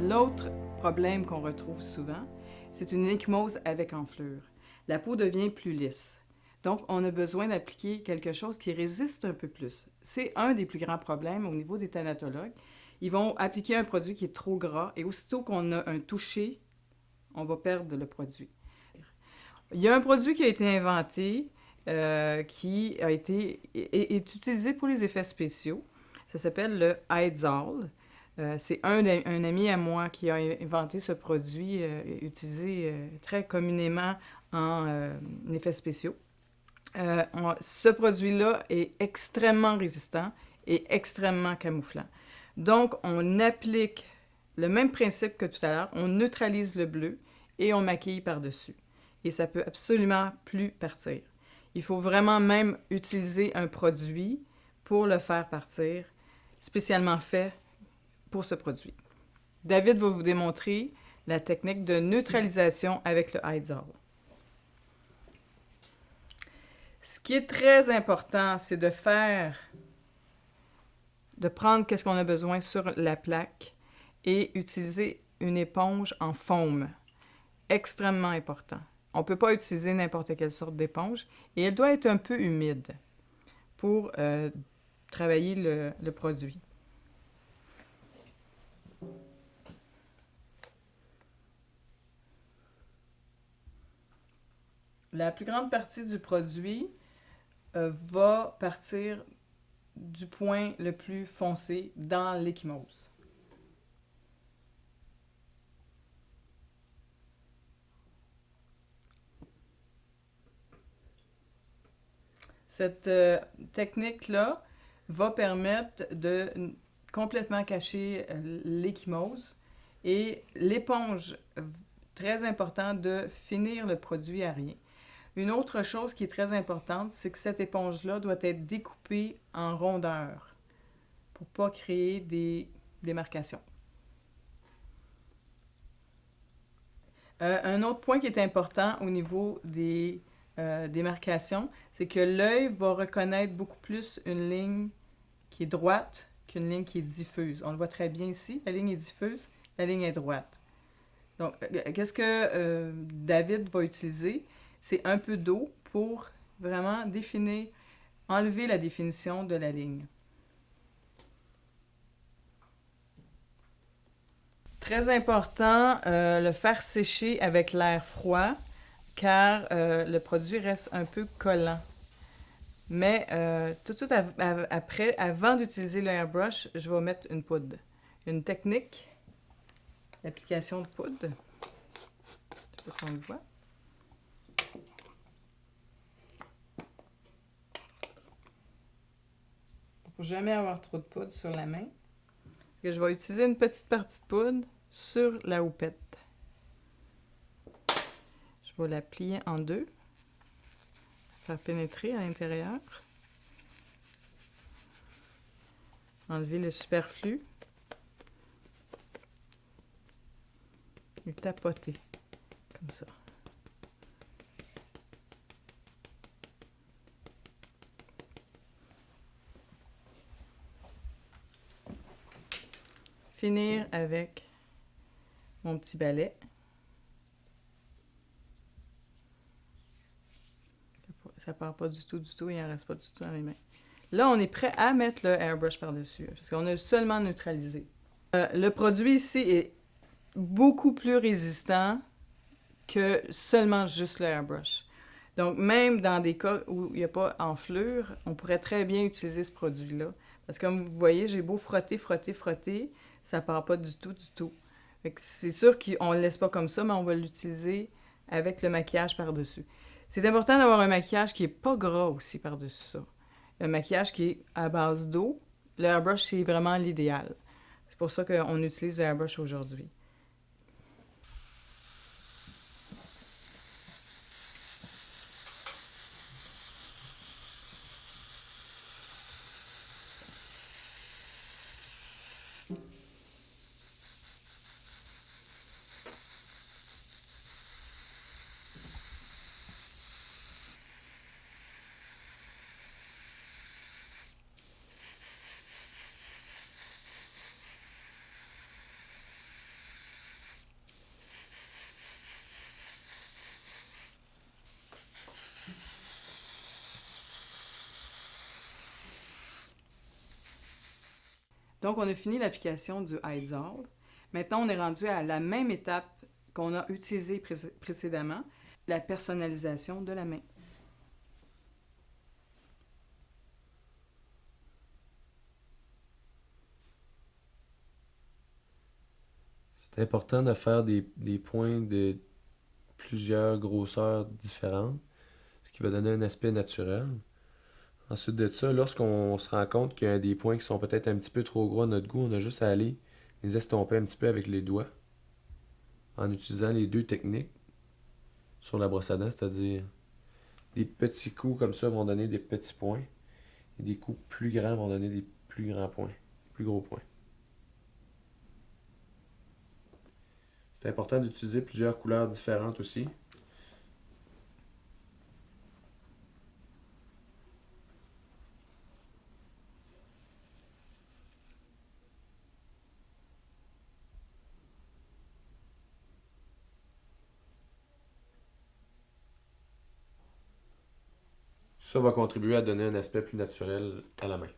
L'autre problème qu'on retrouve souvent, c'est une ecchymose avec enflure. La peau devient plus lisse. Donc, on a besoin d'appliquer quelque chose qui résiste un peu plus. C'est un des plus grands problèmes au niveau des thanatologues. Ils vont appliquer un produit qui est trop gras et aussitôt qu'on a un toucher, on va perdre le produit. Il y a un produit qui a été inventé qui est utilisé pour les effets spéciaux. Ça s'appelle le Hydzal. C'est un ami à moi qui a inventé ce produit utilisé très communément en effets spéciaux. Ce produit-là est extrêmement résistant et extrêmement camouflant. Donc, on applique le même principe que tout à l'heure. On neutralise le bleu et on maquille par-dessus. Et ça peut absolument plus partir. Il faut vraiment même utiliser un produit pour le faire partir, spécialement fait pour ce produit. David va vous démontrer la technique de neutralisation avec le Hydzal. Ce qui est très important, c'est de prendre qu'est-ce qu'on a besoin sur la plaque et utiliser une éponge en foam. Extrêmement important. On ne peut pas utiliser n'importe quelle sorte d'éponge et elle doit être un peu humide pour travailler le produit. La plus grande partie du produit va partir du point le plus foncé dans l'ecchymose. Cette technique-là va permettre de complètement cacher l'ecchymose et l'éponge, très important de finir le produit à rien. Une autre chose qui est très importante, c'est que cette éponge-là doit être découpée en rondeurs pour ne pas créer des démarcations. Un autre point qui est important au niveau des démarcations, c'est que l'œil va reconnaître beaucoup plus une ligne qui est droite qu'une ligne qui est diffuse. On le voit très bien ici, la ligne est diffuse, la ligne est droite. Donc, qu'est-ce que David va utiliser? C'est un peu d'eau pour vraiment enlever la définition de la ligne. Très important, le faire sécher avec l'air froid, car le produit reste un peu collant. Mais tout de suite après, avant d'utiliser le airbrush, je vais mettre une poudre. Une technique d'application de poudre. Je ne sais pas si on le voit. Il ne faut jamais avoir trop de poudre sur la main. Je vais utiliser une petite partie de poudre sur la houppette. Je vais la plier en deux, faire pénétrer à l'intérieur, enlever le superflu et tapoter comme ça. Finir avec mon petit balai. Ça part pas du tout, il n'en reste pas du tout dans mes mains. Là, on est prêt à mettre le airbrush par-dessus, parce qu'on a seulement neutralisé. Le produit ici est beaucoup plus résistant que seulement juste le airbrush. Donc, même dans des cas où il n'y a pas enflure, on pourrait très bien utiliser ce produit-là. Parce que comme vous voyez, j'ai beau frotter, ça part pas du tout. C'est sûr qu'on ne le laisse pas comme ça, mais on va l'utiliser avec le maquillage par-dessus. C'est important d'avoir un maquillage qui n'est pas gras aussi par-dessus ça. Un maquillage qui est à base d'eau. Le airbrush, c'est vraiment l'idéal. C'est pour ça qu'on utilise le airbrush aujourd'hui. Donc, on a fini l'application du Heidzall. Maintenant, on est rendu à la même étape qu'on a utilisée précédemment, la personnalisation de la main. C'est important de faire des points de plusieurs grosseurs différentes, ce qui va donner un aspect naturel. Ensuite de ça, lorsqu'on se rend compte qu'il y a des points qui sont peut-être un petit peu trop gros à notre goût, on a juste à aller les estomper un petit peu avec les doigts en utilisant les deux techniques sur la brosse à dents, c'est-à-dire des petits coups comme ça vont donner des petits points et des coups plus grands vont donner des plus grands points, plus gros points. C'est important d'utiliser plusieurs couleurs différentes aussi. Ça va contribuer à donner un aspect plus naturel à la main.